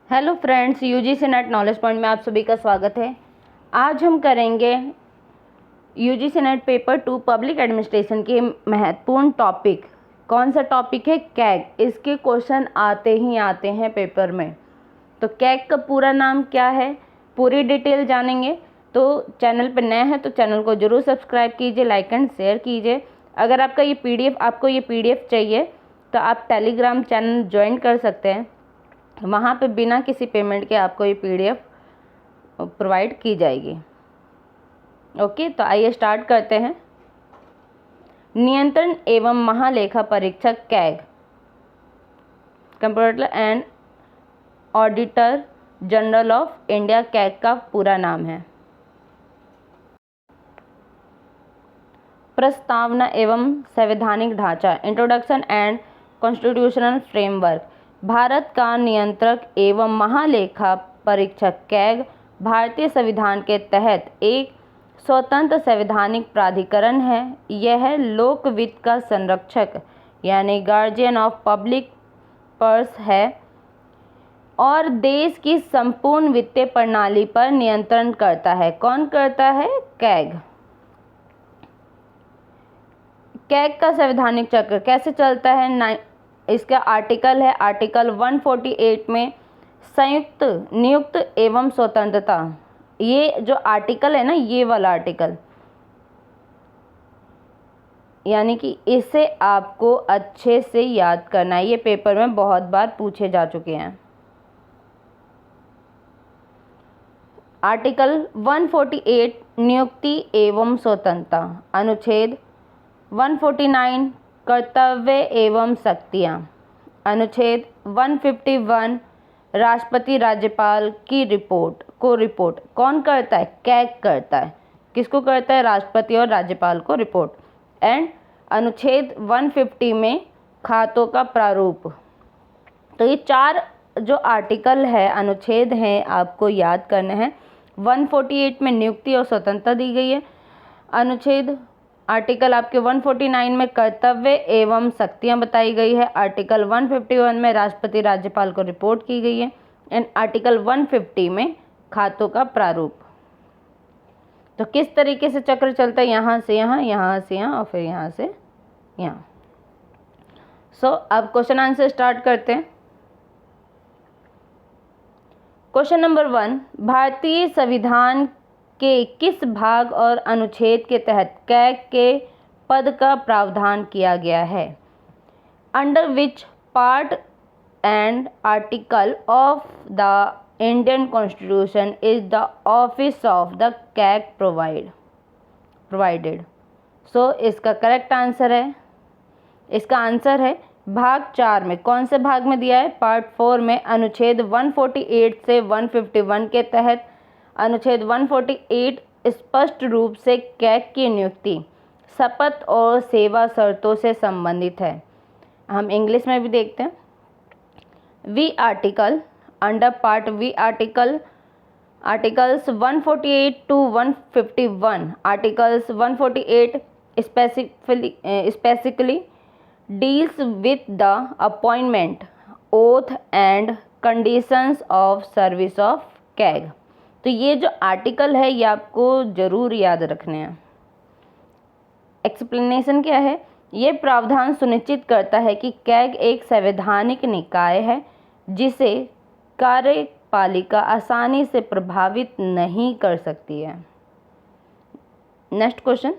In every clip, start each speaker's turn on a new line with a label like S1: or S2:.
S1: Hello friends, UGC net knowledge point में आप सभी का स्वागत है। आज हम करेंगे UGC net paper 2 public administration के महत्वपूर्ण टॉपिक। कौन सा टॉपिक है? कैग। इसके क्वेश्चन आते ही आते हैं पेपर में। तो कैग का पूरा नाम क्या है, पूरी डिटेल जानेंगे। तो चैनल पर नए हैं तो चैनल को जरूर सब्सक्राइब कीजिए, लाइक एंड शेयर कीजिए। अगर आपको ये पीडीएफ चाहिए तो आप टेलीग्राम चैनल ज्वाइन कर सकते हैं। वहाँ पे बिना किसी पेमेंट के आपको ये पीडीएफ प्रोवाइड की जाएगी। ओके, तो आइए स्टार्ट करते हैं। नियंत्रण एवं महालेखा परीक्षक CAG, comptroller and auditor general of India, CAG का पूरा नाम है। प्रस्तावना एवं संवैधानिक ढांचा, introduction and constitutional framework. Bharat का नियंत्रक एवं महालेखा परीक्षक कैग भारतीय संविधान के तहत एक स्वतंत्र संवैधानिक प्राधिकरण है। यह लोक वित्त का संरक्षक यानी गार्जियन ऑफ पब्लिक पर्स है और देश की संपूर्ण वित्तीय प्रणाली पर नियंत्रण करता है। कौन करता है? कैग। कैग का संवैधानिक चक्र कैसे चलता है? इसका आर्टिकल है आर्टिकल 148 में संयुक्त, नियुक्त एवं स्वतंत्रता। ये जो आर्टिकल है ना, ये वाला आर्टिकल, यानी कि इसे आपको अच्छे से याद करना है। ये पेपर में बहुत बार पूछे जा चुके हैं। आर्टिकल 148 नियुक्ति एवं स्वतंत्रता। अनुच्छेद 149 कर्तव्य एवं शक्तियाँ। अनुच्छेद 151 राष्ट्रपति राज्यपाल की रिपोर्ट। कौन करता है? कैग करता है। किसको करता है? राष्ट्रपति और राज्यपाल को रिपोर्ट। एंड अनुच्छेद 150 में खातों का प्रारूप। तो ये 4 जो आर्टिकल है, अनुच्छेद हैं, आपको याद करने हैं। 148 में नियुक्ति और स्वतंत्रता दी गई है। अनुच्छेद आर्टिकल आपके 149 में कर्तव्य एवं शक्तियाँ बताई गई है। आर्टिकल 151 में राष्ट्रपति राज्यपाल को रिपोर्ट की गई है। एंड आर्टिकल 150 में खातों का प्रारूप। तो किस तरीके से चक्र चलता है? यहाँ से यहाँ, यहाँ से यहाँ और फिर यहाँ से यहाँ। अब क्वेश्चन आंसर स्टार्ट करते हैं। क्वेश्चन नंबर 1, भारतीय संविधान के किस भाग और अनुच्छेद के तहत कैग के पद का प्रावधान किया गया है? Under which part and article of the Indian constitution is the office of the CAG provided. इसका करेक्ट आंसर है, इसका आंसर है भाग 4 में। कौन से भाग में दिया है? पार्ट 4 में। अनुच्छेद 148 से 151 के तहत अनुच्छेद 148 स्पष्ट रूप से कैग की नियुक्ति शपथ और सेवा शर्तों से संबंधित है। हम इंग्लिश में भी देखते हैं। V article, under part V articles 148 to 151। Articles 148 specifically deals with the appointment, oath and conditions of service of CAG. तो ये जो आर्टिकल है ये आपको ज़रूर याद रखने हैं। एक्सप्लेनेशन क्या है? ये प्रावधान सुनिश्चित करता है कि कैग एक संवैधानिक निकाय है जिसे कार्यपालिका आसानी से प्रभावित नहीं कर सकती है। Next question.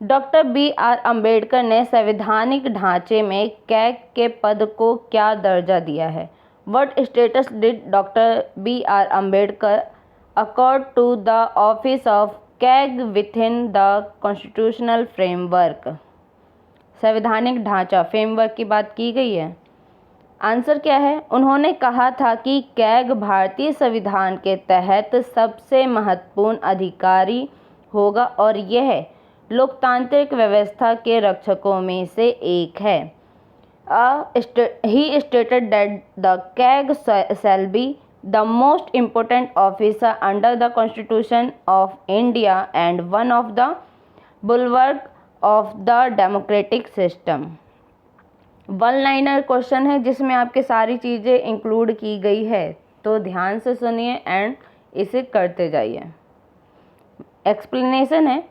S1: Doctor B.R. Ambedkar ने संवैधानिक ढांचे में कैग के पद को क्या दर्जा दिया है? What status did doctor B.R. Ambedkar accord to the office of CAG within the constitutional framework. संवैधानिक ढांचा, फ्रेमवर्क की बात की गई है। आंसर क्या है? उन्होंने कहा था कि कैग भारतीय संविधान के तहत सबसे महत्वपूर्ण अधिकारी होगा और यह लोकतांत्रिक व्यवस्था के रक्षकों में से एक है। He stated that the CAG shall be the most important officer under the Constitution of India and one of the bulwark of the democratic system. One liner question है जिसमें आपके सारी चीज़ें इंक्लूड की गई है, तो ध्यान से सुनिए एंड इसे करते जाइए। एक्सप्लेनेशन है,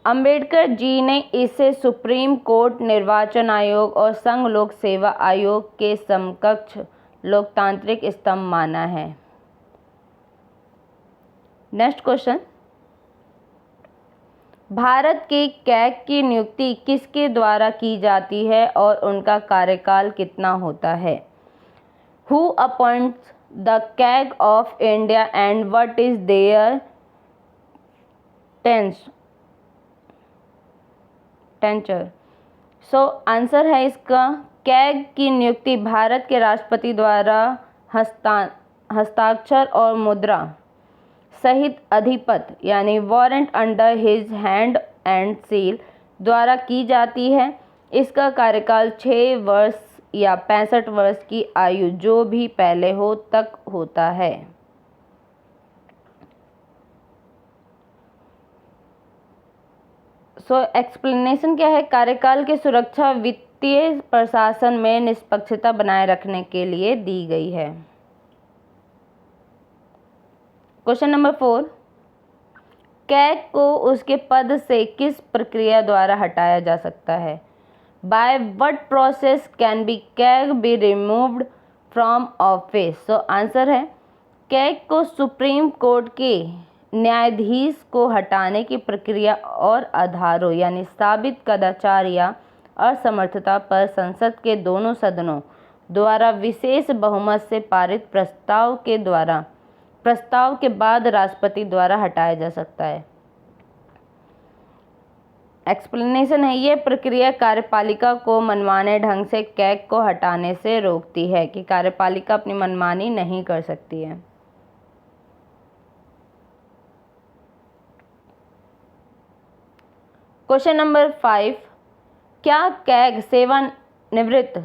S1: अंबेडकर जी ने इसे सुप्रीम कोर्ट, निर्वाचन आयोग और संघ लोक सेवा आयोग के समकक्ष लोकतांत्रिक स्तंभ माना है। नेक्स्ट क्वेश्चन, भारत के कैग की नियुक्ति किसके द्वारा की जाती है और उनका कार्यकाल कितना होता है? Who appoints the CAG of India and what is their tenure? So answer है इसका, कैग की नियुक्ति भारत के राष्ट्रपति द्वारा हस्ताक्षर और मुद्रा सहित अधिपत्र यानी warrant under his hand and seal द्वारा की जाती है। इसका कार्यकाल 6 वर्ष या 65 वर्ष की आयु जो भी पहले हो तक होता है। सो एक्सप्लेनेशन क्या है, कार्यकाल की सुरक्षा वित्तीय प्रशासन में निष्पक्षता बनाए रखने के लिए दी गई है। क्वेश्चन नंबर 4, कैग को उसके पद से किस प्रक्रिया द्वारा हटाया जा सकता है? By what process can be CAG be removed from office? So answer है, कैग को सुप्रीम कोर्ट के न्यायाधीश को हटाने की प्रक्रिया और आधारों यानी साबित कदाचार या असमर्थता पर संसद के दोनों सदनों द्वारा विशेष बहुमत से पारित प्रस्ताव के बाद राष्ट्रपति द्वारा हटाया जा सकता है। एक्सप्लेनेशन है, ये प्रक्रिया कार्यपालिका को मनमाने ढंग से कैग को हटाने से रोकती है कि कार्यपालिका अपनी मनमानी नहीं कर सकती है। क्वेश्चन नंबर 5, क्या कैग सेवानिवृत्त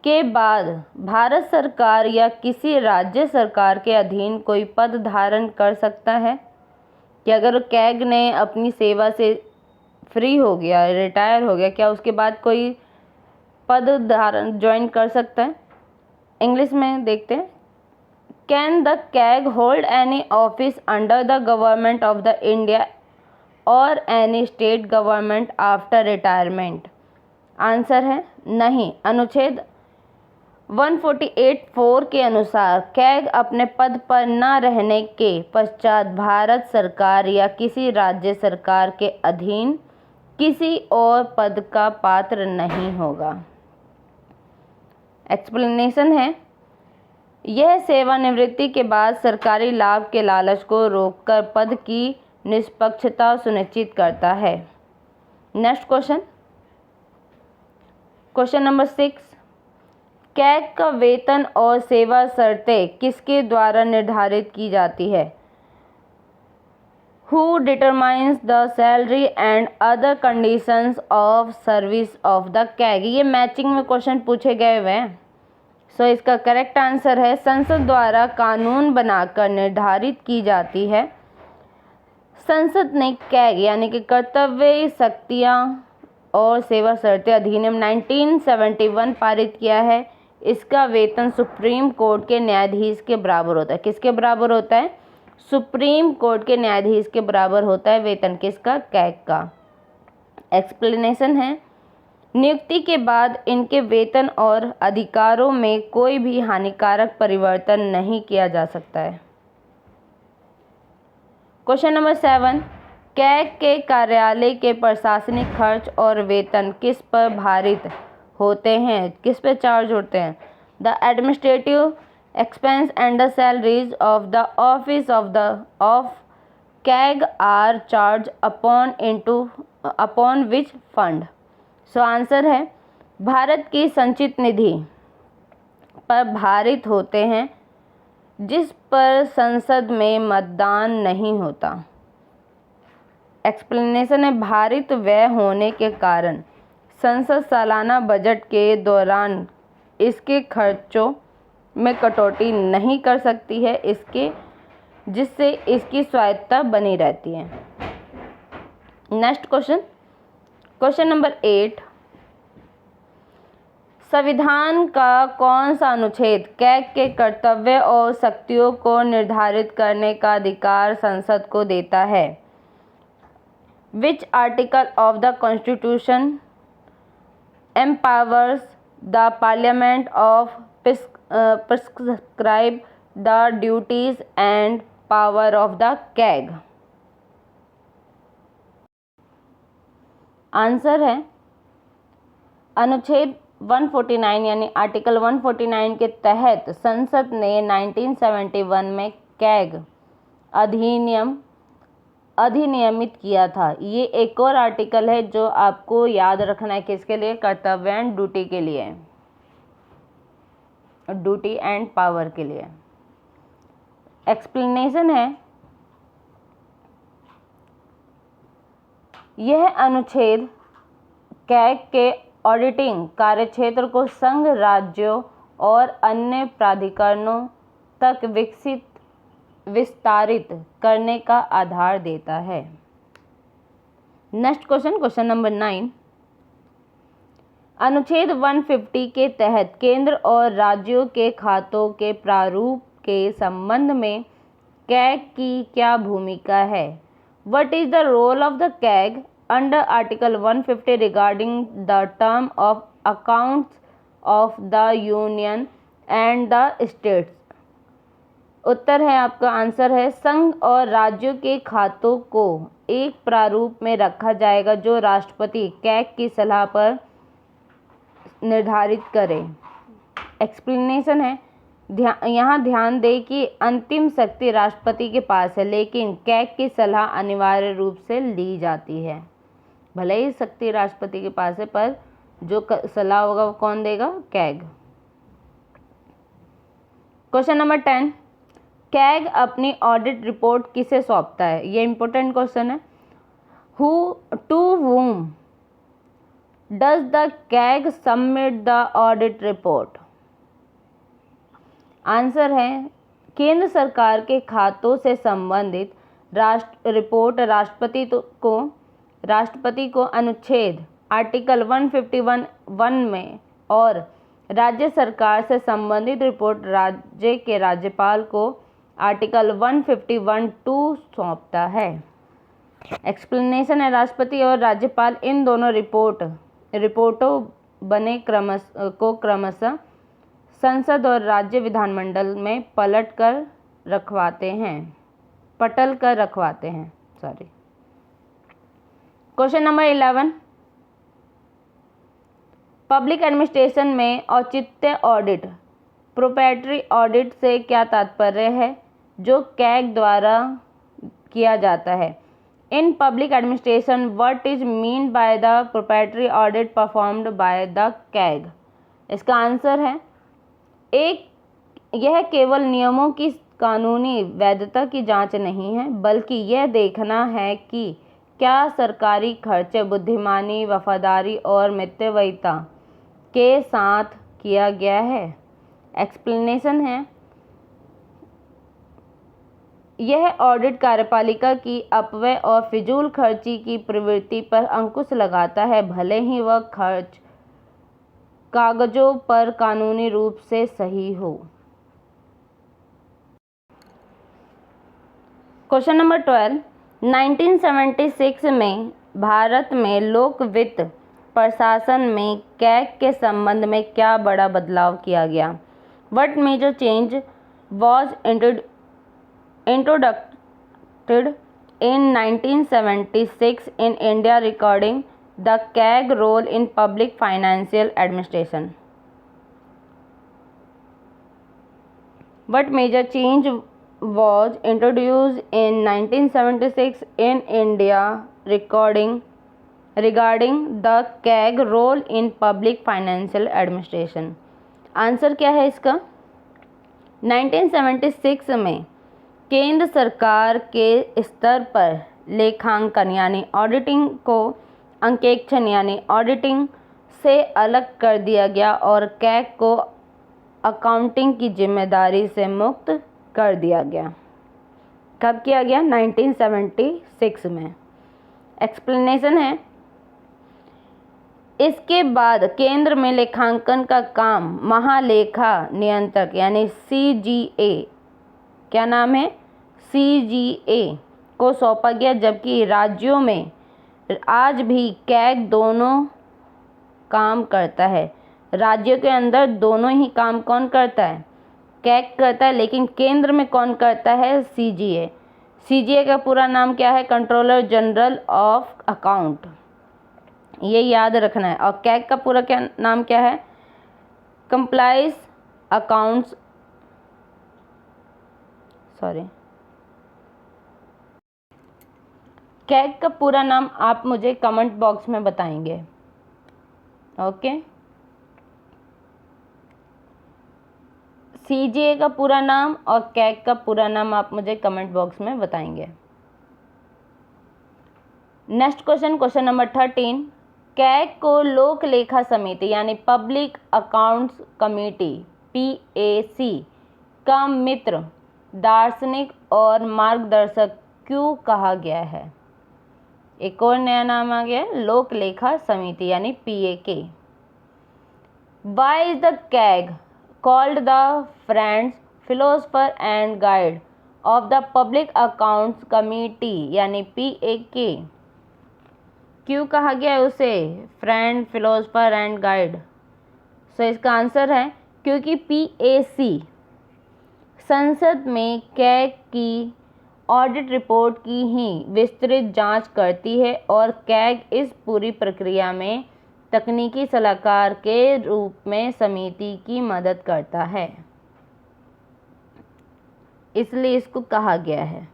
S1: के बाद भारत सरकार या किसी राज्य सरकार के अधीन कोई पद धारण कर सकता है? कि अगर कैग ने अपनी सेवा से फ्री हो गया, रिटायर हो गया, क्या उसके बाद कोई पद धारण ज्वाइन कर सकता है? इंग्लिश में देखते हैं, can the CAG hold any office under the government of the India or any state government after retirement? Answer है नहीं। अनुच्छेद 148(4) के अनुसार कैग अपने पद पर न रहने के पश्चात भारत सरकार या किसी राज्य सरकार के अधीन किसी और पद का पात्र नहीं होगा। एक्सप्लेनेशन है, यह सेवानिवृत्ति के बाद सरकारी लाभ के लालच को रोककर पद की निष्पक्षता सुनिश्चित करता है। Next question, question number 6, CAG का वेतन और सेवा शर्तें किसके द्वारा निर्धारित की जाती है? Who determines the salary and other conditions of service of the CAG? ये मैचिंग में क्वेश्चन पूछे गए हुए हैं। सो इसका करेक्ट आंसर है, संसद द्वारा कानून बनाकर निर्धारित की जाती है। संसद ने कैग यानी कि कर्तव्य, शक्तियाँ और सेवा शर्तें अधिनियम 1971 पारित किया है। इसका वेतन सुप्रीम कोर्ट के न्यायाधीश के बराबर होता है। किसके बराबर होता है? सुप्रीम कोर्ट के न्यायाधीश के बराबर होता है वेतन किसका? कैग का। एक्सप्लेनेशन है, नियुक्ति के बाद इनके वेतन और अधिकारों में कोई भी हानिकारक परिवर्तन नहीं किया जा सकता है। क्वेश्चन नंबर 7, कैग के कार्यालय के प्रशासनिक खर्च और वेतन किस पर भारित होते हैं? किस पे चार्ज होते हैं? The administrative expense and the salaries of the office of CAG are charge upon which fund? So answer है, भारत की संचित निधि पर भारित होते हैं जिस पर संसद में मतदान नहीं होता। एक्सप्लेनेशन है, भारित व्यय होने के कारण संसद सालाना बजट के दौरान इसके खर्चों में कटौती नहीं कर सकती है, जिससे इसकी स्वायत्तता बनी रहती है। नेक्स्ट क्वेश्चन, क्वेश्चन नंबर 8, संविधान का कौन सा अनुच्छेद कैग के कर्तव्य और शक्तियों को निर्धारित करने का अधिकार संसद को देता है? Which article of the constitution empowers the parliament of prescribe the duties and power of the CAG? Answer है अनुच्छेद 149 यानी आर्टिकल 149 के तहत संसद ने 1971 में कैग अधिनियमित किया था। ये एक और आर्टिकल है जो आपको याद रखना है, किसके लिए? कर्तव्य एंड ड्यूटी के लिए, ड्यूटी एंड पावर के लिए। एक्सप्लेनेशन है, यह अनुच्छेद कैग के ऑडिटिंग कार्यक्षेत्र को संघ, राज्यों और अन्य प्राधिकरणों तक विस्तारित करने का आधार देता है। Next question number 9। अनुच्छेद 150 के तहत केंद्र और राज्यों के खातों के प्रारूप के संबंध में कैग की क्या भूमिका है? What is the role of the CAG under article 150 regarding the term of accounts of the union and the states? उत्तर है आपका आंसर है, संघ और राज्यों के खातों को एक प्रारूप में रखा जाएगा जो राष्ट्रपति कैग की सलाह पर निर्धारित करे। एक्सप्लेनेशन है, यहाँ ध्यान दें कि अंतिम शक्ति राष्ट्रपति के पास है, लेकिन कैग की सलाह अनिवार्य रूप से ली जाती है। भले ही शक्ति राष्ट्रपति के पास है, पर जो सलाह होगा वो कौन देगा? कैग। Question number 10। कैग अपनी ऑडिट रिपोर्ट किसे सौंपता है? ये इंपॉर्टेंट क्वेश्चन है। To whom does the CAG submit the audit report? Answer है, केंद्र सरकार के खातों से संबंधित रिपोर्ट राष्ट्रपति को अनुच्छेद आर्टिकल 151 में और राज्य सरकार से संबंधित रिपोर्ट राज्य के राज्यपाल को आर्टिकल 151(2) सौंपता है। एक्सप्लेनेशन है, राष्ट्रपति और राज्यपाल इन दोनों रिपोर्टों बने क्रमशः संसद और राज्य विधानमंडल में पटल कर रखवाते हैं। Question number 11। पब्लिक एडमिनिस्ट्रेशन में औचित्य ऑडिट प्रोप्राइटरी ऑडिट से क्या तात्पर्य है, जो कैग द्वारा किया जाता है? इन public administration what is mean by the proprietary audit performed by the CAG? इसका आंसर है, यह केवल नियमों की कानूनी वैधता की जांच नहीं है, बल्कि यह देखना है कि क्या सरकारी खर्चे बुद्धिमानी, वफादारी और मितव्ययिता के साथ किया गया है। एक्सप्लेनेशन है, यह ऑडिट कार्यपालिका की अपव्यय और फिजूल खर्ची की प्रवृत्ति पर अंकुश लगाता है, भले ही वह खर्च कागजों पर कानूनी रूप से सही हो। Question number 12। 1976 में भारत में लोक वित्त प्रशासन में कैग के संबंध में क्या बड़ा बदलाव किया गया? What major change was introduced in 1976 in India regarding the CAG role in public financial administration? What major change was introduced in 1976 in India regarding the CAG role in public financial administration? Answer क्या है इसका? 1976 में केंद्र सरकार के स्तर पर लेखांकन यानी ऑडिटिंग को अंकेक्षण यानी ऑडिटिंग से अलग कर दिया गया और कैग को अकाउंटिंग की जिम्मेदारी से मुक्त कर दिया गया। कब किया गया? 1976 में। एक्सप्लेनेशन है, इसके बाद केंद्र में लेखांकन का काम महालेखा नियंत्रक यानी CGA, क्या नाम है, CGA को सौंपा गया, जबकि राज्यों में आज भी कैग दोनों काम करता है। राज्यों के अंदर दोनों ही काम कौन करता है, कैग करता है, लेकिन केंद्र में कौन करता है, CGA। CGA का पूरा नाम क्या है, कंट्रोलर जनरल ऑफ अकाउंट, ये याद रखना है। और कैग का पूरा क्या नाम क्या है, कंप्लाइज अकाउंट्स, कैग का पूरा नाम आप मुझे कमेंट बॉक्स में बताएंगे। ओके, CGA का पूरा नाम और कैग का पूरा नाम आप मुझे कमेंट बॉक्स में बताएंगे। Next question, question number 13, CAG को लोक लेखा समिति यानी पब्लिक अकाउंट्स कमेटी PAC का मित्र, दार्शनिक और मार्गदर्शक क्यों कहा गया है। एक और नया नाम आ गया, लोक लेखा समिति यानी PAK। Why is the CAG called the friends, philosopher and guide of the public accounts committee यानी PAK। क्यों कहा गया है उसे friend, philosopher and guide. So इसका आंसर है क्योंकि PAC संसद में कैग की ऑडिट रिपोर्ट की ही विस्तृत जांच करती है और कैग इस पूरी प्रक्रिया में तकनीकी सलाहकार के रूप में समिति की मदद करता है, इसलिए इसको कहा गया है।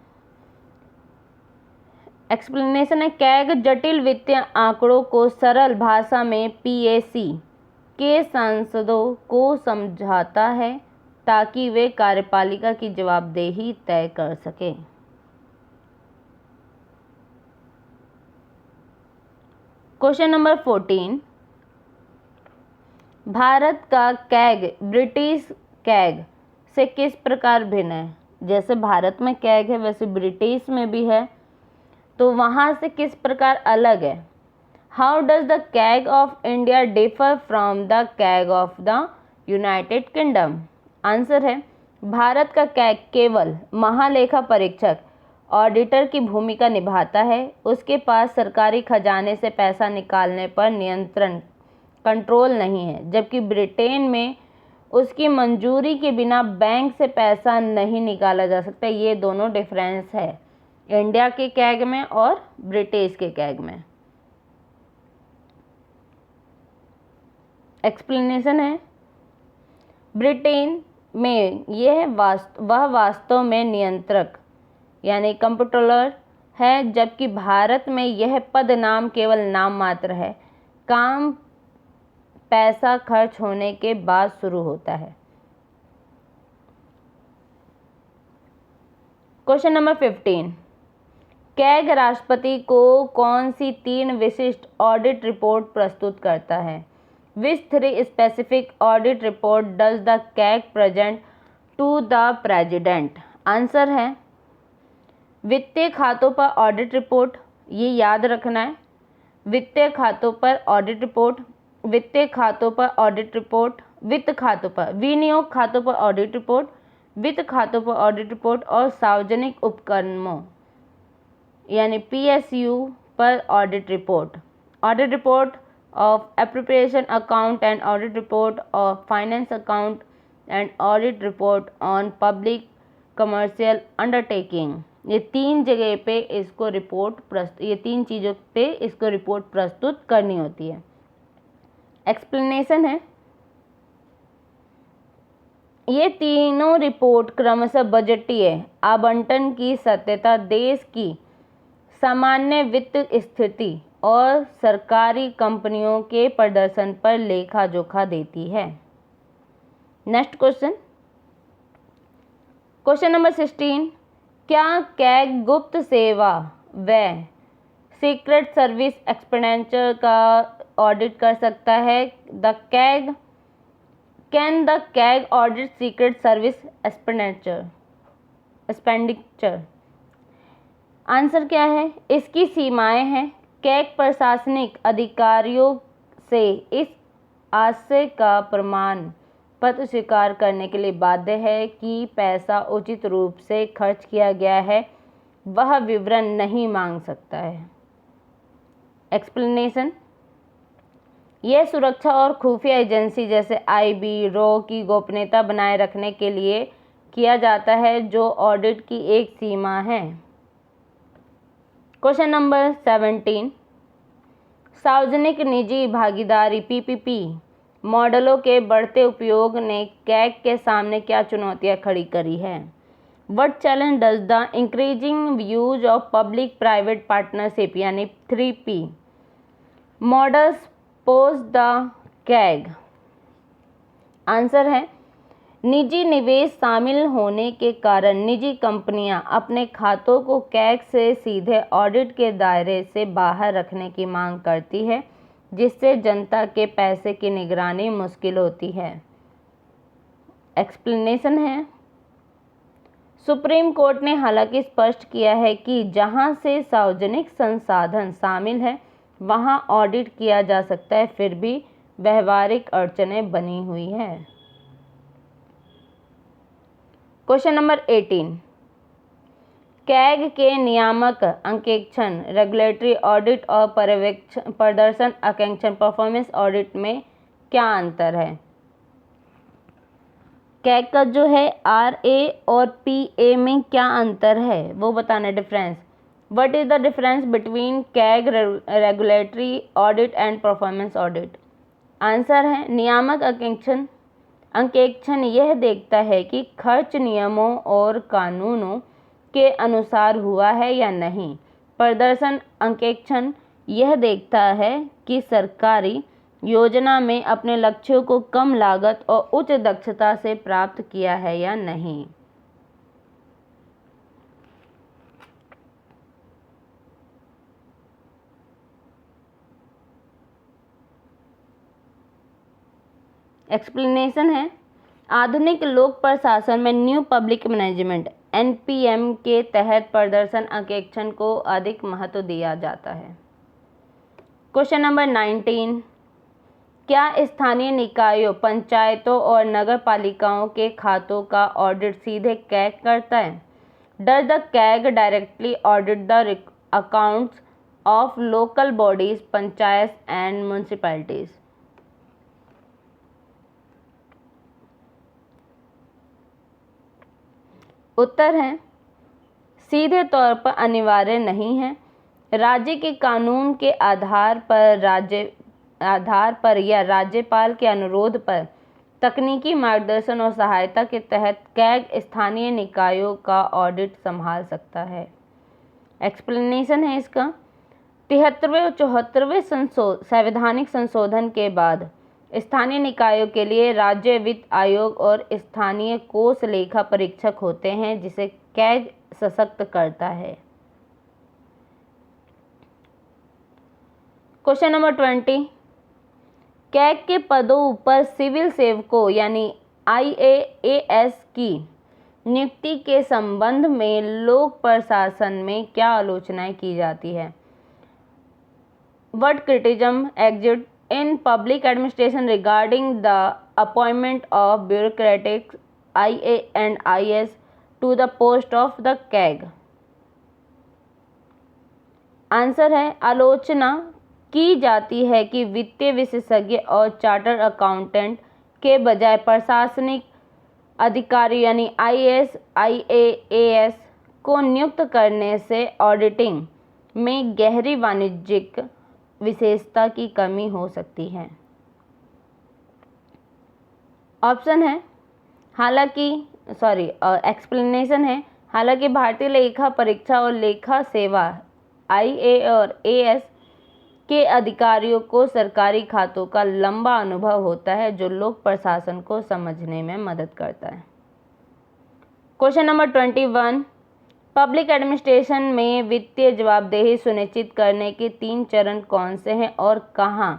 S1: एक्सप्लेनेशन है, कैग जटिल वित्तीय आंकड़ों को सरल भाषा में PAC के सांसदों को समझाता है ताकि वे कार्यपालिका की जवाबदेही तय कर सके। क्वेश्चन नंबर 14, भारत का कैग ब्रिटिश कैग से किस प्रकार भिन्न है। जैसे भारत में कैग है वैसे ब्रिटिश में भी है, तो वहाँ से किस प्रकार अलग है। How does the CAG of India differ from the CAG of the United kingdom. Answer है, भारत का कैग केवल महालेखा परीक्षक ऑडिटर की भूमिका निभाता है, उसके पास सरकारी खजाने से पैसा निकालने पर नियंत्रण कंट्रोल नहीं है, जबकि ब्रिटेन में उसकी मंजूरी के बिना बैंक से पैसा नहीं निकाला जा सकता। ये दोनों डिफरेंस है इंडिया के कैग में और ब्रिटिश के कैग में। एक्सप्लेनेशन है, ब्रिटेन में यह वास्तव में नियंत्रक यानी कंट्रोलर है, जबकि भारत में यह पद नाम केवल नाम मात्र है, काम पैसा खर्च होने के बाद शुरू होता है। क्वेश्चन नंबर 15, कैग राष्ट्रपति को कौन सी 3 विशिष्ट ऑडिट रिपोर्ट प्रस्तुत करता है। Which 3 specific audit report does the CAG present to the president. Answer है, वित्तीय खातों पर ऑडिट रिपोर्ट, ये याद रखना है, वित्तीय खातों पर ऑडिट रिपोर्ट, वित्तीय खातों पर ऑडिट रिपोर्ट, वित्त खातों पर, विनियोग खातों पर ऑडिट रिपोर्ट, वित्त खातों पर ऑडिट रिपोर्ट और सार्वजनिक उपक्रमों यानी PSU पर audit report. Audit report of appropriation account and audit report of finance account and audit report on public commercial undertaking. ये 3 जगह पे इसको ये 3 चीज़ों पे इसको रिपोर्ट प्रस्तुत करनी होती है। एक्सप्लेनेशन है, ये तीनों रिपोर्ट क्रमशः बजटीय आवंटन की सत्यता, देश की सामान्य वित्त स्थिति और सरकारी कंपनियों के प्रदर्शन पर लेखा जोखा देती है। नेक्स्ट क्वेश्चन, क्वेश्चन नंबर 16, क्या कैग गुप्त सेवा व सीक्रेट सर्विस एक्सपेंडिचर का ऑडिट कर सकता है। Can the CAG audit secret service expenditure. Answer क्या है, इसकी सीमाएं हैं। कैग प्रशासनिक अधिकारियों से इस आशय का प्रमाण पत्र स्वीकार करने के लिए बाध्य है कि पैसा उचित रूप से खर्च किया गया है, वह विवरण नहीं मांग सकता है। एक्सप्लेनेशन: यह सुरक्षा और खुफिया एजेंसी जैसे आईबी, रॉ की गोपनीयता बनाए रखने के लिए किया जाता है, जो ऑडिट की एक सीमा है। क्वेश्चन नंबर 17, सार्वजनिक निजी भागीदारी पीपीपी मॉडलों के बढ़ते उपयोग ने कैग के सामने क्या चुनौतियां खड़ी करी है? What challenge does the increasing use of public private partnership यानी 3P models pose the CAG? Answer है, निजी निवेश शामिल होने के कारण निजी कंपनियां अपने खातों को कैग से सीधे ऑडिट के दायरे से बाहर रखने की मांग करती है, जिससे जनता के पैसे की निगरानी मुश्किल होती है। एक्सप्लेनेशन है, सुप्रीम कोर्ट ने हालांकि स्पष्ट किया है कि जहां से सार्वजनिक संसाधन शामिल है वहां ऑडिट किया जा सकता है, फिर भी व्यवहारिक अड़चनें बनी हुई हैं। क्वेश्चन नंबर 18, कैग के नियामक अंकेक्षण रेगुलेटरी ऑडिट और प्रदर्शन अंकेक्षण परफॉर्मेंस ऑडिट में क्या अंतर है? कैग का जो है RA और PA में क्या अंतर है वो बताना है। Difference: what is the difference between CAG regulatory audit and performance audit? Answer है, नियामक अंकेक्षण यह देखता है कि खर्च नियमों और कानूनों के अनुसार हुआ है या नहीं। प्रदर्शन अंकेक्षण यह देखता है कि सरकारी योजना में अपने लक्ष्यों को कम लागत और उच्च दक्षता से प्राप्त किया है या नहीं। एक्सप्लेनेशन है, आधुनिक लोक प्रशासन में न्यू पब्लिक मैनेजमेंट NPM के तहत प्रदर्शन अंकेक्षण को अधिक महत्व दिया जाता है। क्वेश्चन नंबर 19, क्या स्थानीय निकायों, पंचायतों और नगर पालिकाओं के खातों का ऑडिट सीधे कैग करता है? Does the CAG directly audit the accounts of local bodies, panchayat and municipalities? उत्तर है, सीधे तौर पर अनिवार्य नहीं है। राज्य के कानून के आधार पर या राज्यपाल के अनुरोध पर तकनीकी मार्गदर्शन और सहायता के तहत कैग स्थानीय निकायों का ऑडिट संभाल सकता है। एक्सप्लेनेशन है इसका, 73वें और 74वें संवैधानिक संशोधन के बाद स्थानीय निकायों के लिए राज्य वित्त आयोग और स्थानीय कोष लेखा परीक्षक होते हैं, जिसे कैग सशक्त करता है। क्वेश्चन नंबर 20, कैग के पदों पर सिविल सेवकों यानी IAAS की नियुक्ति के संबंध में लोक प्रशासन में क्या आलोचनाएं की जाती है? What criticism exists in public administration regarding the appointment of bureaucratic IA and IS to the post of the CAG? Answer है, आलोचना की जाती है कि वित्तीय विशेषज्ञ और चार्टर्ड अकाउंटेंट के बजाय प्रशासनिक अधिकारी यानी IAS, IAAS को नियुक्त करने से ऑडिटिंग में गहरी वाणिज्यिक विशेषता की कमी हो सकती है। ऑप्शन है एक्सप्लेनेशन है, हालांकि भारतीय लेखा परीक्षा और लेखा सेवा IA और AS के अधिकारियों को सरकारी खातों का लंबा अनुभव होता है, जो लोक प्रशासन को समझने में मदद करता है। क्वेश्चन नंबर 21, पब्लिक एडमिनिस्ट्रेशन में वित्तीय जवाबदेही सुनिश्चित करने के 3 चरण कौन से हैं और कहाँ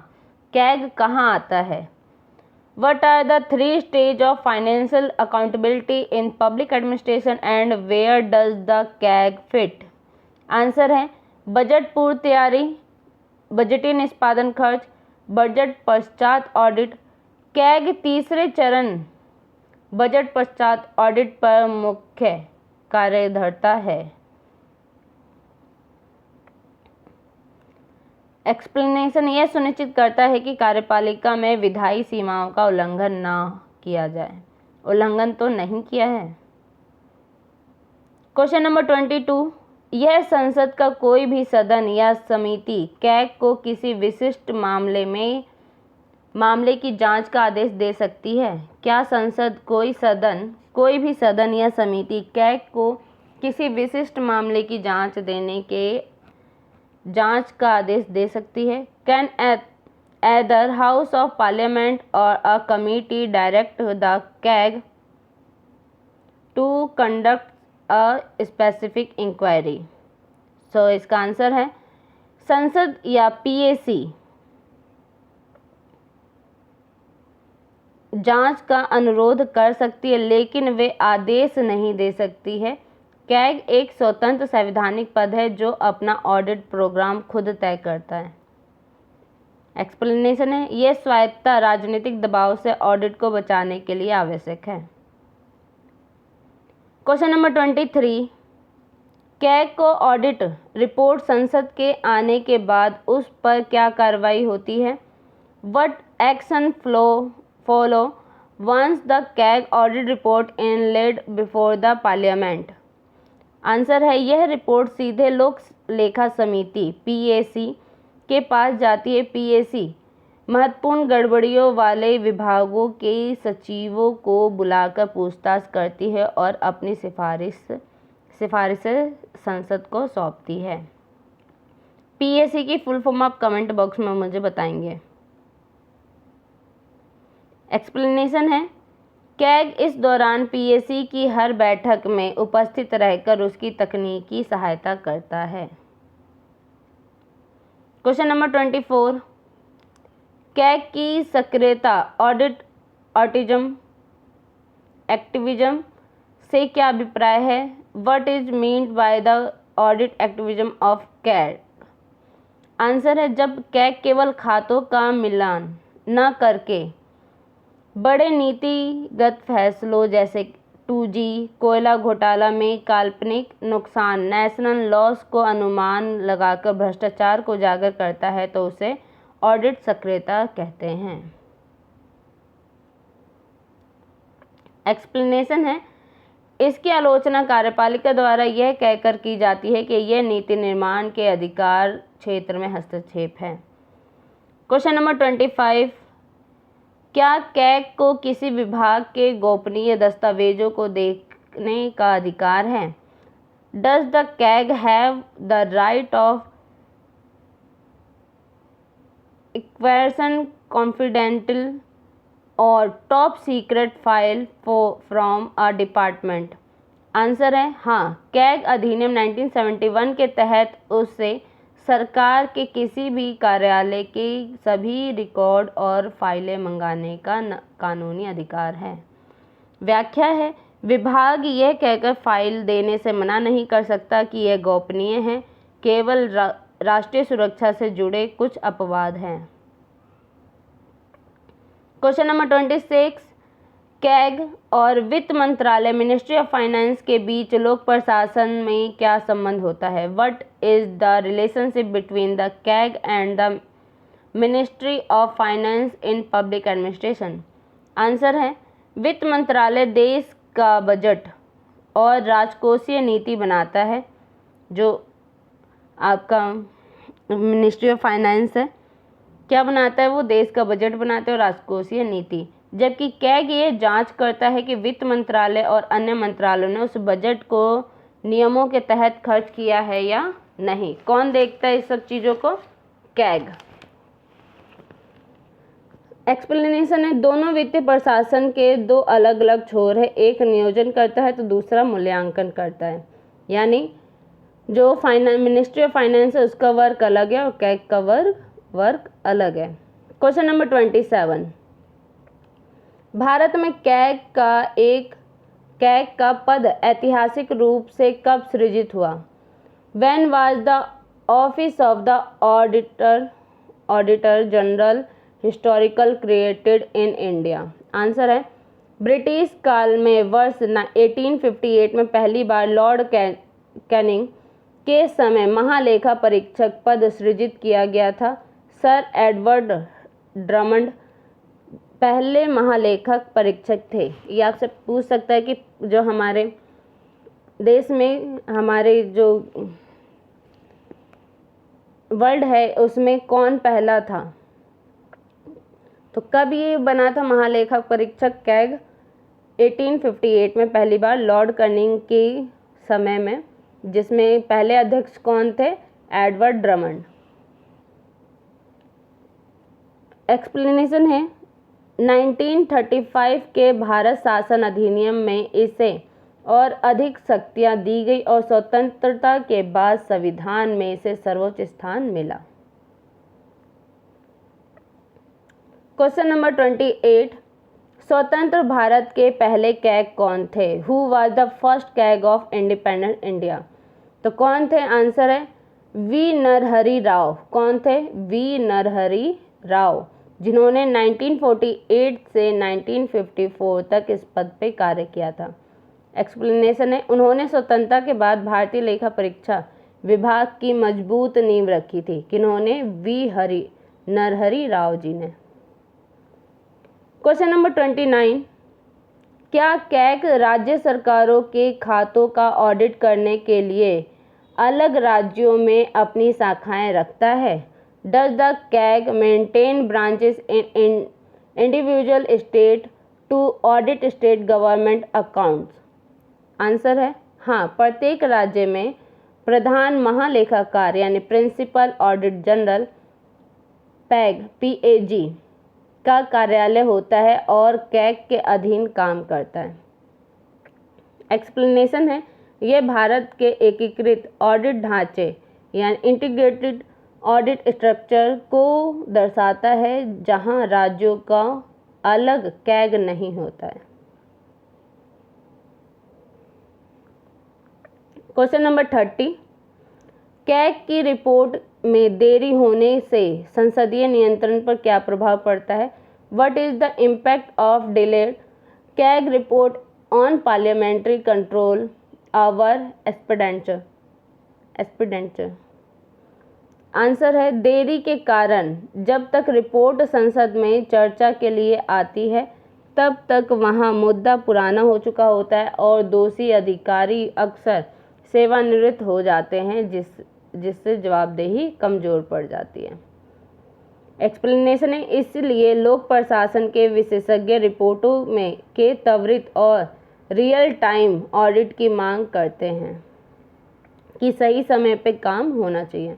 S1: कैग कहाँ आता है? What are the 3 stages of financial accountability in public administration and where does the CAG fit? Answer है, बजट पूर्व तैयारी, बजटीय निष्पादन खर्च, बजट पश्चात ऑडिट। कैग तीसरे चरण बजट पश्चात ऑडिट पर मुख्य कार्यधर्ता है। एक्सप्लेनेशन यह सुनिश्चित करता है कि कार्यपालिका में विधायी सीमाओं का उल्लंघन ना किया जाए। उल्लंघन तो नहीं किया है। क्वेश्चन नंबर 22, यह संसद का कोई भी सदन या समिति कैग को किसी विशिष्ट मामले की जांच का आदेश दे सकती है। क्या संसद कोई भी सदन या समिति कैग को किसी विशिष्ट मामले की जांच का आदेश दे सकती है? Can either house of parliament or a committee direct the CAG to conduct a specific inquiry. So इसका आंसर है संसद या पीएसी जांच का अनुरोध कर सकती है, लेकिन वे आदेश नहीं दे सकती है। कैग एक स्वतंत्र संवैधानिक पद है जो अपना ऑडिट प्रोग्राम खुद तय करता है। एक्सप्लेनेशन है, यह स्वायत्तता राजनीतिक दबाव से ऑडिट को बचाने के लिए आवश्यक है। क्वेश्चन नंबर 23, कैग को ऑडिट रिपोर्ट संसद के आने के बाद उस पर क्या कार्रवाई होती है? What action follow once the CAG audit report in laid before the parliament. Answer है, यह रिपोर्ट सीधे लोक लेखा समिति पीएसी के पास जाती है। पीएसी महत्वपूर्ण गड़बड़ियों वाले विभागों के सचिवों को बुलाकर पूछताछ करती है और अपनी सिफारिशें संसद को सौंपती है। पीएसी की फुल फॉर्म आप कमेंट बॉक्स में मुझे बताएंगे। एक्सप्लेनेशन है, कैग इस दौरान पीएसी की हर बैठक में उपस्थित रहकर उसकी तकनीकी सहायता करता है। क्वेश्चन नंबर 24, कैग की सक्रियता ऑडिट एक्टिविज्म से क्या अभिप्राय है? What is meant by the audit activism of CAG. Answer है, जब कैग केवल खातों का मिलान न करके बड़े नीतिगत फैसलों जैसे 2G कोयला घोटाला में काल्पनिक नुकसान नेशनल लॉस को अनुमान लगाकर भ्रष्टाचार को उजागर करता है तो उसे ऑडिट सक्रियता कहते हैं। एक्सप्लेनेशन है, इसकी आलोचना कार्यपालिका द्वारा यह कहकर की जाती है कि यह नीति निर्माण के अधिकार क्षेत्र में हस्तक्षेप है। क्वेश्चन नंबर 25, क्या कैग को किसी विभाग के गोपनीय दस्तावेजों को देखने का अधिकार है? Does the CAG have the right of acquiring confidential or top secret file from a department? Answer है हाँ। कैग अधिनियम 1971 के तहत उसे सरकार के किसी भी कार्यालय के सभी रिकॉर्ड और फाइलें मंगाने का कानूनी अधिकार है। व्याख्या है, विभाग यह कहकर फाइल देने से मना नहीं कर सकता कि यह गोपनीय है, केवल राष्ट्रीय सुरक्षा से जुड़े कुछ अपवाद हैं। क्वेश्चन नंबर 26, कैग और वित्त मंत्रालय मिनिस्ट्री ऑफ फाइनेंस के बीच लोक प्रशासन में क्या संबंध होता है? What is the relationship between the CAG and the ministry of finance in public administration? Answer है, वित्त मंत्रालय देश का बजट और राजकोषीय नीति बनाता है। जो आपका मिनिस्ट्री ऑफ फाइनेंस है क्या बनाता है? वो देश का बजट बनाता है और राजकोषीय नीति। जबकि कैग ये जांच करता है कि वित्त मंत्रालय और अन्य मंत्रालयों ने उस बजट को नियमों के तहत खर्च किया है या नहीं। कौन देखता है इस सब चीज़ों को? कैग। एक्सप्लेनेशन है, दोनों वित्तीय प्रशासन के दो अलग अलग छोर है, एक नियोजन करता है तो दूसरा मूल्यांकन करता है। यानी जो मिनिस्ट्री ऑफ फाइनेंस है उसका वर्क अलग है और कैग का वर्क अलग है। क्वेश्चन नंबर 27, भारत में कैग का पद ऐतिहासिक रूप से कब सृजित हुआ? When was the office of the Auditor General historical created in India? Answer है ब्रिटिश काल में वर्ष 1858 में पहली बार लॉर्ड कैनिंग के समय महालेखा परीक्षक पद सृजित किया गया था। सर एडवर्ड ड्रमंड पहले महालेखक परीक्षक थे। ये आपसे पूछ सकता है कि जो हमारे देश में हमारे जो वर्ल्ड है उसमें कौन पहला था, तो कब ये बना था महालेखक परीक्षक कैग? 1858 में पहली बार लॉर्ड कैनिंग के समय में, जिसमें पहले अध्यक्ष कौन थे? Edward Drummond. एक्सप्लेनेशन है 1935 के भारत शासन अधिनियम में इसे और अधिक शक्तियां दी गई और स्वतंत्रता के बाद संविधान में इसे सर्वोच्च स्थान मिला। क्वेश्चन नंबर 28, स्वतंत्र भारत के पहले कैग कौन थे? Who was the first CAG of independent India? तो कौन थे? आंसर है वी नरहरि राव। कौन थे? वी नरहरि राव, जिन्होंने 1948 से 1954 तक इस पद पे कार्य किया था। एक्सप्लेनेशन है उन्होंने स्वतंत्रता के बाद भारतीय लेखा परीक्षा विभाग की मजबूत नींव रखी थी। किन्होंने? वी नरहरि राव जी ने। क्वेश्चन नंबर 29, क्या कैग राज्य सरकारों के खातों का ऑडिट करने के लिए अलग राज्यों में अपनी शाखाएं रखता है? Does the CAG maintain branches in individual state to audit state government accounts? Answer है हाँ, प्रत्येक राज्य में प्रधान महालेखाकार यानी प्रिंसिपल ऑडिट जनरल PAG का कार्यालय होता है और कैग के अधीन काम करता है। एक्सप्लेनेशन है यह भारत के एकीकृत ऑडिट ढांचे यानी इंटीग्रेटेड ऑडिट स्ट्रक्चर को दर्शाता है जहां राज्यों का अलग कैग नहीं होता है। क्वेश्चन नंबर 30, कैग की रिपोर्ट में देरी होने से संसदीय नियंत्रण पर क्या प्रभाव पड़ता है? What is the impact of delayed CAG report on parliamentary control over expenditure? Answer है देरी के कारण जब तक रिपोर्ट संसद में चर्चा के लिए आती है तब तक वहां मुद्दा पुराना हो चुका होता है और दोषी अधिकारी अक्सर सेवानिवृत्त हो जाते हैं, जिससे जवाबदेही कमजोर पड़ जाती है। एक्सप्लेनेशन है इसलिए लोक प्रशासन के विशेषज्ञ रिपोर्टों में के त्वरित और रियल टाइम ऑडिट की मांग करते हैं कि सही समय पे काम होना चाहिए।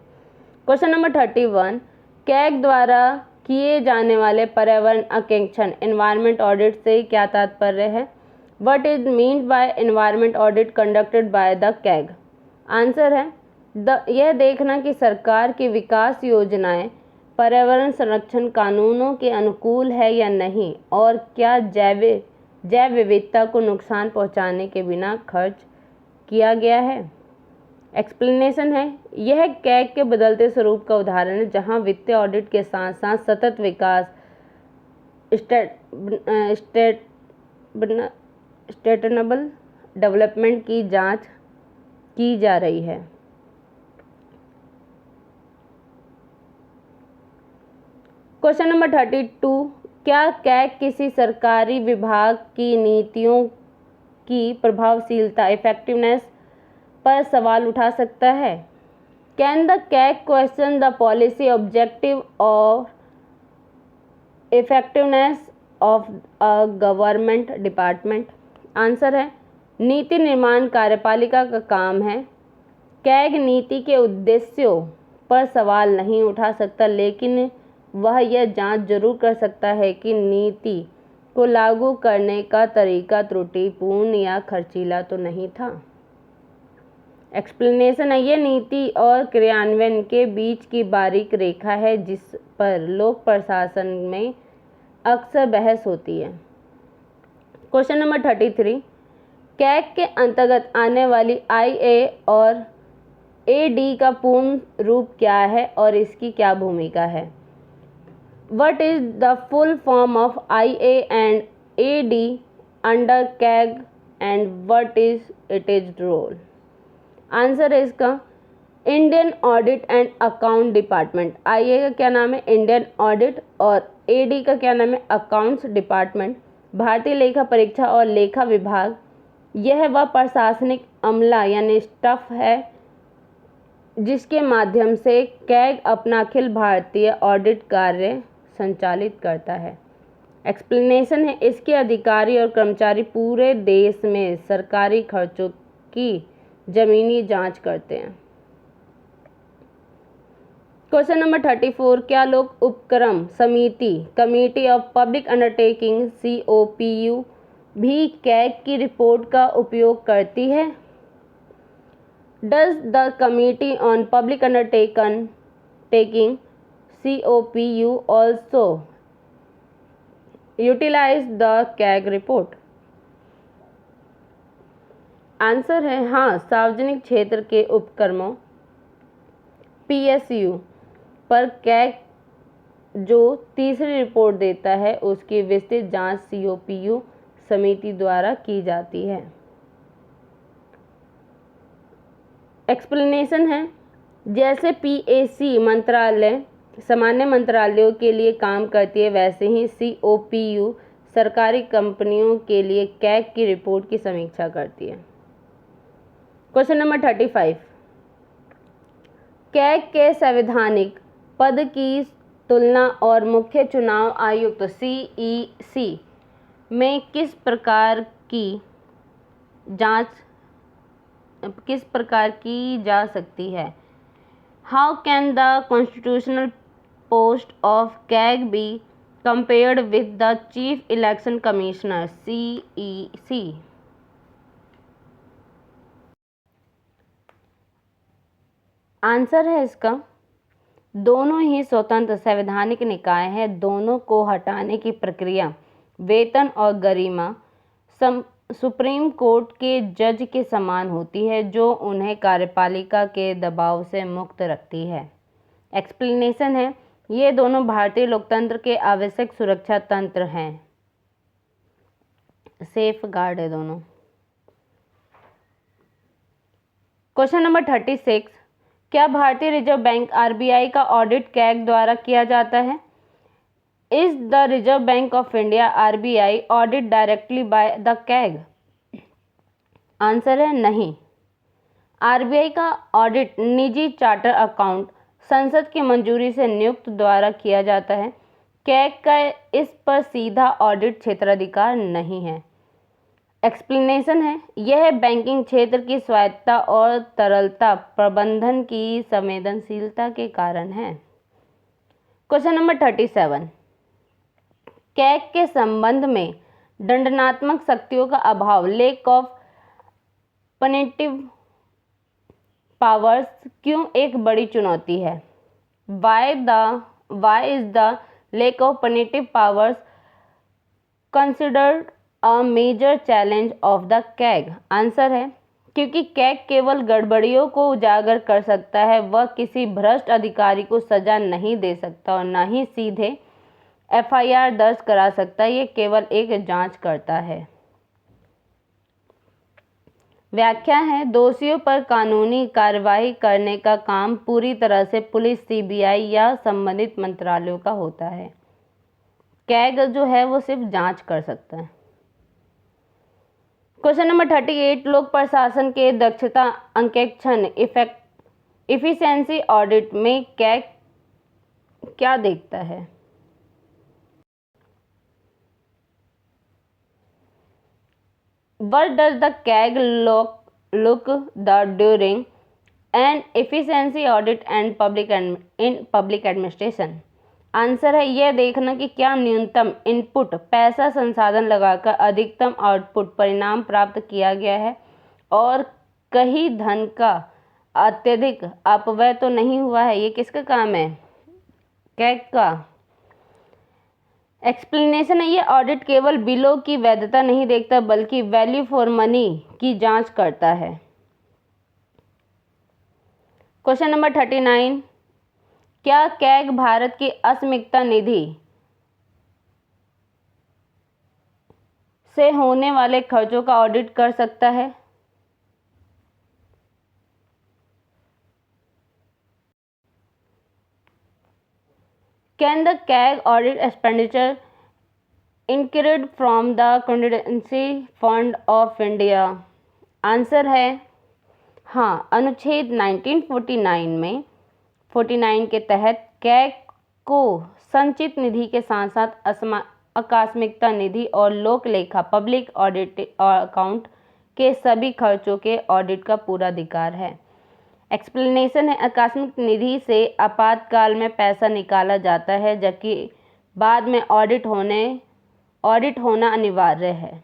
S1: क्वेश्चन नंबर 31, कैग द्वारा किए जाने वाले पर्यावरण अंकेक्षण एनवायरनमेंट ऑडिट से क्या तात्पर्य है? What is mean by environment audit conducted by the CAG? Answer है यह देखना कि सरकार की विकास योजनाएं पर्यावरण संरक्षण कानूनों के अनुकूल है या नहीं और क्या जैव विविधता को नुकसान पहुंचाने के बिना खर्च किया गया है। एक्सप्लेनेशन है यह कैग के बदलते स्वरूप का उदाहरण है जहां वित्तीय ऑडिट के साथ साथ सतत विकास सस्टेनेबल डेवलपमेंट की जांच की जा रही है। क्वेश्चन नंबर 32, क्या कैग किसी सरकारी विभाग की नीतियों की प्रभावशीलता इफेक्टिवनेस पर सवाल उठा सकता है? Can the CAG question the policy objective or effectiveness of a government department? Answer है नीति निर्माण कार्यपालिका का काम है। कैग नीति के उद्देश्यों पर सवाल नहीं उठा सकता, लेकिन वह यह जांच जरूर कर सकता है कि नीति को लागू करने का तरीका त्रुटिपूर्ण या खर्चीला तो नहीं था। एक्सप्लेनेशन है यह नीति और क्रियान्वयन के बीच की बारीक रेखा है जिस पर लोक प्रशासन में अक्सर बहस होती है। क्वेश्चन नंबर 33, कैग के अंतर्गत आने वाली IA और AD का पूर्ण रूप क्या है और इसकी क्या भूमिका है? What is the full form of IA and AD under CAG and what is its role? Answer है इसका Indian audit and account department. IA का क्या नाम है? इंडियन ऑडिट, और AD का क्या नाम है? Accounts department. भारतीय लेखा परीक्षा और लेखा विभाग यह वह प्रशासनिक अमला यानी स्टाफ है जिसके माध्यम से कैग अपना अखिल भारतीय ऑडिट कार्य संचालित करता है। एक्सप्लेनेशन है, इसके अधिकारी और कर्मचारी पूरे देश में सरकारी खर्चों की जमीनी जांच करते हैं। क्वेश्चन नंबर 34, क्या लोक उपक्रम समिति committee of public undertaking COPU भी कैग की रिपोर्ट का उपयोग करती है? Does the Committee on Public Undertaking COPU also utilize the CAG report? Answer है हाँ, सार्वजनिक क्षेत्र के उपक्रमों PSU पर कैग जो तीसरी रिपोर्ट देता है उसकी विस्तृत जांच COPU समिति द्वारा की जाती है। एक्सप्लेनेशन है, जैसे PAC मंत्रालय सामान्य मंत्रालयों के लिए काम करती है वैसे ही COPU सरकारी कंपनियों के लिए कैग की रिपोर्ट की समीक्षा करती है। क्वेश्चन नंबर 35, कैग के संवैधानिक पद की तुलना और मुख्य चुनाव आयुक्त CEC में किस प्रकार की जा सकती है? How can the constitutional post of CAG be compared with the chief election commissioner CEC? Answer है इसका दोनों ही स्वतंत्र संवैधानिक निकाय हैं। दोनों को हटाने की प्रक्रिया वेतन और गरिमा सुप्रीम कोर्ट के जज के समान होती है जो उन्हें कार्यपालिका के दबाव से मुक्त रखती है। एक्सप्लेनेशन है, ये दोनों भारतीय लोकतंत्र के आवश्यक सुरक्षा तंत्र हैं, सेफ गार्ड है दोनों। क्वेश्चन नंबर 36, क्या भारतीय रिजर्व बैंक RBI का ऑडिट कैग द्वारा किया जाता है? Is the Reserve Bank of India RBI audited directly by the CAG? Answer है नहीं। RBI का ऑडिट निजी चार्टर अकाउंट संसद की मंजूरी से नियुक्त द्वारा किया जाता है। कैग का इस पर सीधा ऑडिट क्षेत्राधिकार नहीं है। एक्सप्लेनेशन है, यह बैंकिंग क्षेत्र की स्वायत्तता और तरलता प्रबंधन की संवेदनशीलता के कारण है। क्वेश्चन नंबर 37, कैग के संबंध में दंडात्मक शक्तियों का अभाव लेक ऑफ पनिटिव पावर्स क्यों एक बड़ी चुनौती है? Why is the lack of punitive powers considered a major challenge of the CAG? Answer है, क्योंकि कैग केवल गड़बड़ियों को उजागर कर सकता है, वह किसी भ्रष्ट अधिकारी को सजा नहीं दे सकता और न ही सीधे FIR दर्ज करा सकता है, ये केवल एक जांच करता है। व्याख्या है, दोषियों पर कानूनी कार्रवाई करने का काम पूरी तरह से पुलिस CBI या संबंधित मंत्रालयों का होता है। कैग जो है वो सिर्फ जांच कर सकता है। क्वेश्चन नंबर 38, लोक प्रशासन के दक्षता अंकेक्षण इफिशिएंसी ऑडिट में कैग क्या देखता है? What does the CAG look during an efficiency audit and in public administration? Answer है, यह देखना कि क्या न्यूनतम इनपुट पैसा संसाधन लगाकर अधिकतम आउटपुट परिणाम प्राप्त किया गया है और कहीं धन का अत्यधिक अपव्यय तो नहीं हुआ है। ये किसका काम है? कैग का। एक्सप्लेनेशन है, ये ऑडिट केवल बिलों की वैधता नहीं देखता बल्कि वैल्यू फॉर मनी की जांच करता है। क्वेश्चन नंबर 39, क्या कैग भारत की अस्मिकता निधि से होने वाले खर्चों का ऑडिट कर सकता है? Can the CAG audit expenditure incurred from the Contingency Fund of India? Answer है हाँ। अनुच्छेद 1949 में 49 के तहत कैग को संचित निधि के साथ साथ आकस्मिकता निधि और लोक लेखा पब्लिक ऑडिट अकाउंट के सभी खर्चों के ऑडिट का पूरा अधिकार है। एक्सप्लेनेशन है, आकस्मिक निधि से आपातकाल में पैसा निकाला जाता है जबकि बाद में ऑडिट होना अनिवार्य है।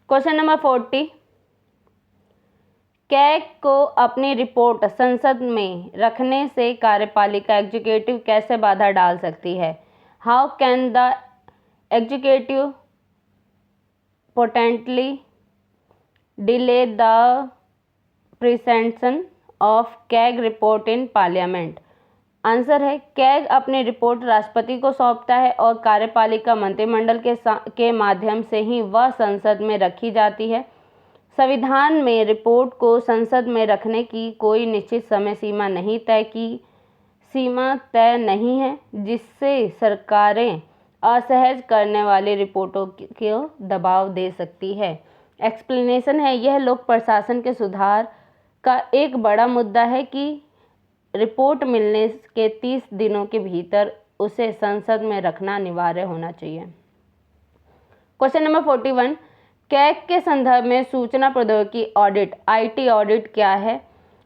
S1: क्वेश्चन नंबर 40, कैग को अपनी रिपोर्ट संसद में रखने से कार्यपालिका एग्जीक्यूटिव कैसे बाधा डाल सकती है? How can the executive potentially delay the presentation of CAG report in parliament? Answer है, कैग अपनी रिपोर्ट राष्ट्रपति को सौंपता है और कार्यपालिका मंत्रिमंडल के माध्यम से ही वह संसद में रखी जाती है। संविधान में रिपोर्ट को संसद में रखने की कोई निश्चित समय सीमा तय नहीं है, जिससे सरकारें असहज करने वाली रिपोर्टों को दबाव दे सकती है। एक्सप्लेनेशन है, यह लोक प्रशासन के सुधार का एक बड़ा मुद्दा है कि रिपोर्ट मिलने के 30 दिनों के भीतर उसे संसद में रखना अनिवार्य होना चाहिए। क्वेश्चन नंबर 41, कैग के संदर्भ में सूचना प्रौद्योगिकी ऑडिट IT ऑडिट क्या है?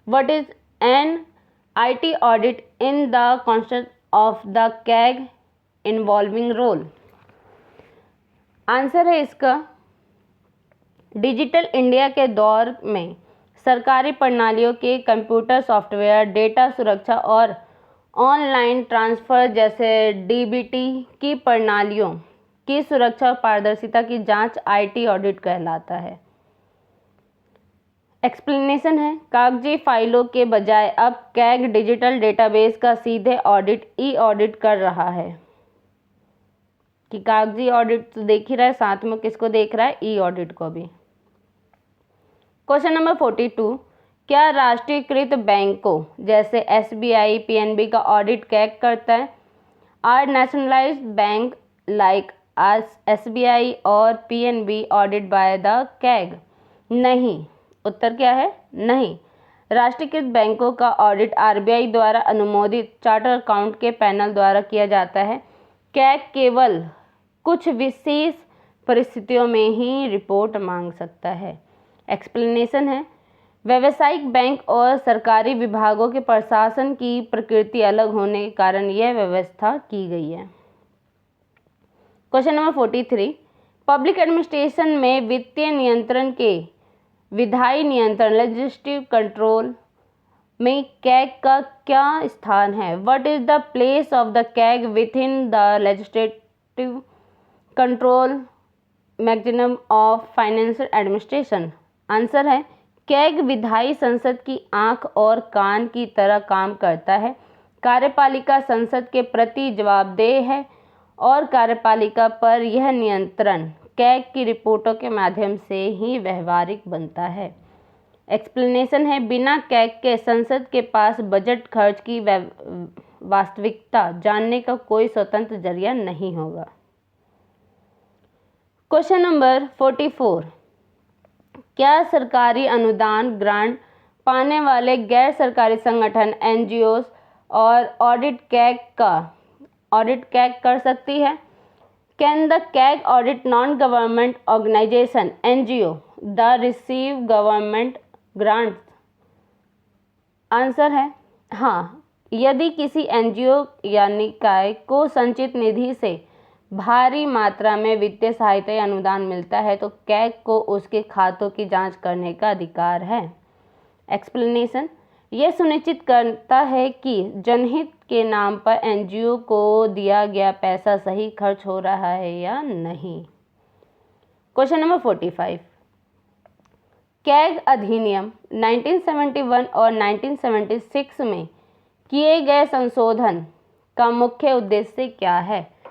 S1: What is an IT audit in the context of the CAG involving role? Answer है इसका, डिजिटल इंडिया के दौर में सरकारी प्रणालियों के कंप्यूटर सॉफ्टवेयर, डेटा सुरक्षा और ऑनलाइन ट्रांसफ़र जैसे DBT की प्रणालियों की सुरक्षा और पारदर्शिता की जांच IT ऑडिट कहलाता है। एक्सप्लेनेशन है, कागजी फाइलों के बजाय अब कैग डिजिटल डेटाबेस का सीधे ऑडिट E-ऑडिट कर रहा है। कि कागजी ऑडिट तो देख ही रहा है, साथ में किसको देख रहा है? E-ऑडिट को भी। क्वेश्चन नंबर 42, क्या राष्ट्रीयकृत बैंकों जैसे SBI, PNB का ऑडिट कैग करता है? Are nationalised bank like SBI और PNB audit by the CAG? नहीं। उत्तर क्या है? नहीं। राष्ट्रीयकृत बैंकों का ऑडिट RBI द्वारा अनुमोदित चार्टर अकाउंट के पैनल द्वारा किया जाता है। कैग केवल कुछ विशेष परिस्थितियों में ही रिपोर्ट मांग सकता है। एक्सप्लेनेशन है, व्यावसायिक बैंक और सरकारी विभागों के प्रशासन की प्रकृति अलग होने के कारण यह व्यवस्था की गई है। क्वेश्चन नंबर 43, पब्लिक एडमिनिस्ट्रेशन में वित्तीय नियंत्रण के विधायी नियंत्रण लेजिस्लेटिव कंट्रोल में कैग का क्या स्थान है? What is the place of the CAG with in the legislative control mechanism of financial administration? Answer है, कैग विधायी संसद की आंख और कान की तरह काम करता है। कार्यपालिका संसद के प्रति जवाबदेह है और कार्यपालिका पर यह नियंत्रण कैग की रिपोर्टों के माध्यम से ही व्यवहारिक बनता है। एक्सप्लेनेशन है, बिना कैग के संसद के पास बजट खर्च की वास्तविकता जानने का कोई स्वतंत्र जरिया नहीं होगा। क्वेश्चन नंबर 44, क्या सरकारी अनुदान ग्रांट पाने वाले गैर सरकारी संगठन NGOs और ऑडिट कैग कर सकती है? Can the CAG audit non government organisation NGO the receive government grants? Answer है हाँ। यदि किसी NGO या निकाय को संचित निधि से भारी मात्रा में वित्तीय सहायता या अनुदान मिलता है तो कैग को उसके खातों की जांच करने का अधिकार है। एक्सप्लेनेशन, यह सुनिश्चित करता है कि जनहित के नाम पर NGO को दिया गया पैसा सही खर्च हो रहा है या नहीं। क्वेश्चन नंबर 45, कैग अधिनियम 1971 और 1976 में किए गए संशोधन का मुख्य उद्देश्य क्या है?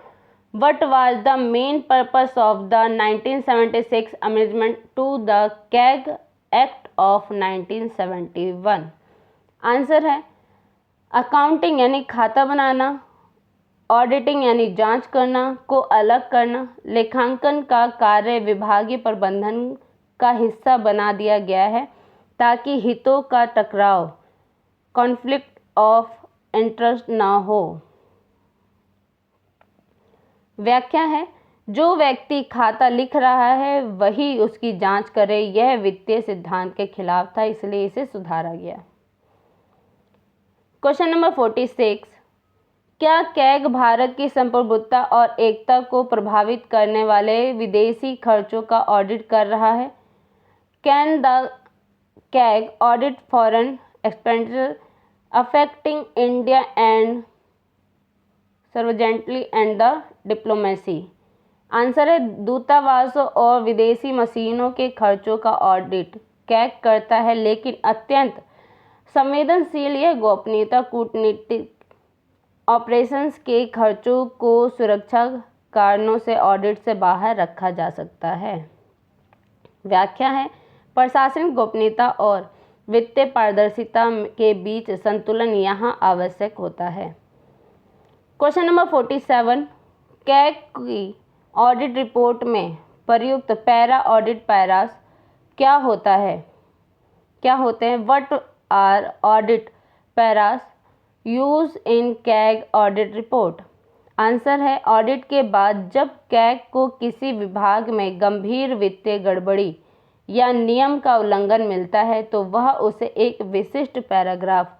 S1: What was the main purpose of the 1976 amendment to the CAG Act of 1971? Answer है अकाउंटिंग यानी खाता बनाना, ऑडिटिंग यानी जांच करना को अलग करना, लेखांकन का कार्य विभागीय प्रबंधन का हिस्सा बना दिया गया है ताकि हितों का टकराव कॉन्फ्लिक्ट ऑफ इंटरेस्ट ना हो। व्याख्या है जो व्यक्ति खाता लिख रहा है वही उसकी जांच करे, यह वित्तीय सिद्धांत के खिलाफ था, इसलिए इसे सुधारा गया। क्वेश्चन नंबर 46, क्या कैग भारत की संप्रभुता और एकता को प्रभावित करने वाले विदेशी खर्चों का ऑडिट कर रहा है? Can the CAG audit foreign expenditure affecting India and sovereignty and the diplomacy? Answer है दूतावासों और विदेशी मशीनों के खर्चों का ऑडिट कैग करता है, लेकिन अत्यंत संवेदनशील यह गोपनीयता कूटनीतिक ऑपरेशंस के खर्चों को सुरक्षा कारणों से ऑडिट से बाहर रखा जा सकता है। व्याख्या है प्रशासनिक गोपनीयता और वित्तीय पारदर्शिता के बीच संतुलन यहाँ आवश्यक होता है। क्वेश्चन नंबर 47, कैग की ऑडिट रिपोर्ट में प्रयुक्त पैरा ऑडिट पैरास क्या होता है? क्या होते हैं? What are audit paras use in CAG audit report? Answer है ऑडिट के बाद जब कैग को किसी विभाग में गंभीर वित्तीय गड़बड़ी या नियम का उल्लंघन मिलता है तो वह उसे एक विशिष्ट पैराग्राफ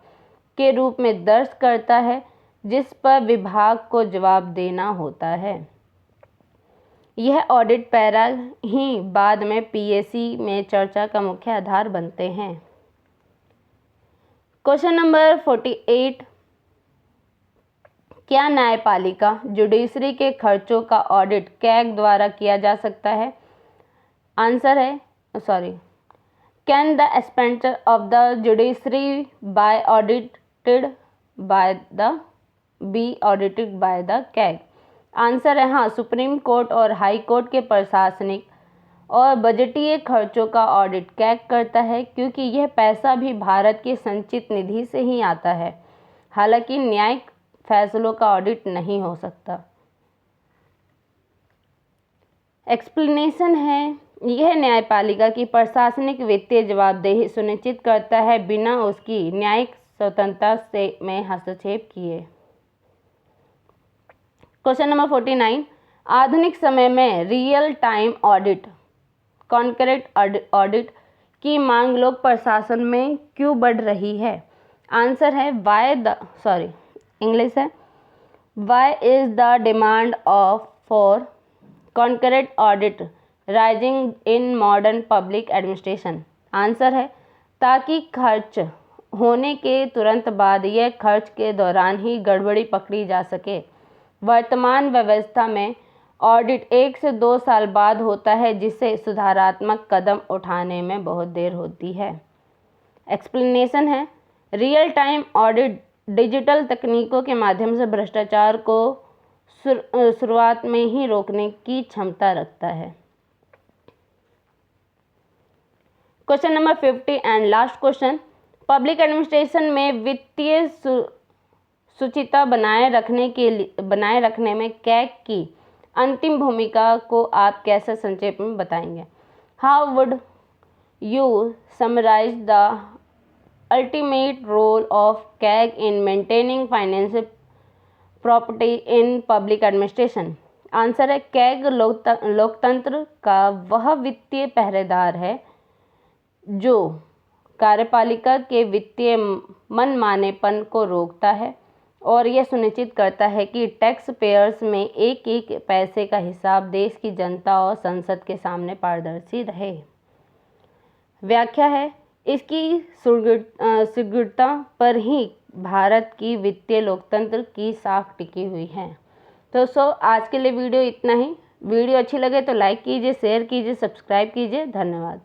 S1: के रूप में दर्ज करता है जिस पर विभाग को जवाब देना होता है। यह ऑडिट पैरा ही बाद में पीएसी में चर्चा का मुख्य आधार बनते हैं। क्वेश्चन नंबर 48, क्या न्यायपालिका जुडिशरी के खर्चों का ऑडिट कैग द्वारा किया जा सकता है? आंसर है can the expenditure of the judiciary by audited by the CAG? Answer है हाँ, सुप्रीम कोर्ट और हाई कोर्ट के प्रशासनिक और बजटीय खर्चों का ऑडिट कैग करता है क्योंकि यह पैसा भी भारत की संचित निधि से ही आता है। हालांकि न्यायिक फैसलों का ऑडिट नहीं हो सकता। एक्सप्लेनेशन है यह न्यायपालिका की प्रशासनिक वित्तीय जवाबदेही सुनिश्चित करता है बिना उसकी न्यायिक स्वतंत्रता में हस्तक्षेप किए। क्वेश्चन नंबर 49, आधुनिक समय में real time audit concurrent audit की मांग लोक प्रशासन में क्यों बढ़ रही है? आंसर है why is the demand for concurrent audit rising in modern public administration? Answer है ताकि खर्च होने के तुरंत बाद यह खर्च के दौरान ही गड़बड़ी पकड़ी जा सके। वर्तमान व्यवस्था में ऑडिट 1 से 2 साल बाद होता है जिससे सुधारात्मक कदम उठाने में बहुत देर होती है। एक्सप्लेनेशन है रियल टाइम ऑडिट डिजिटल तकनीकों के माध्यम से भ्रष्टाचार को शुरुआत में ही रोकने की क्षमता रखता है। Question number 50 and last question, public administration में वित्तीय शुचिता बनाए रखने में कैग की अंतिम भूमिका को आप कैसे संक्षेप में बताएंगे? How would you summarise the ultimate role of CAG in maintaining financial property in public administration? Answer है कैग लोकतंत्र का वह वित्तीय पहरेदार है जो कार्यपालिका के वित्तीय मनमानेपन को रोकता है और यह सुनिश्चित करता है कि टैक्स पेयर्स में एक एक पैसे का हिसाब देश की जनता और संसद के सामने पारदर्शी रहे। व्याख्या है इसकी सुदृढ़ता पर ही भारत की वित्तीय लोकतंत्र की साख टिकी हुई है। तो आज के लिए वीडियो इतना ही। वीडियो अच्छी लगे तो लाइक कीजिए, शेयर कीजिए, सब्सक्राइब कीजिए। धन्यवाद।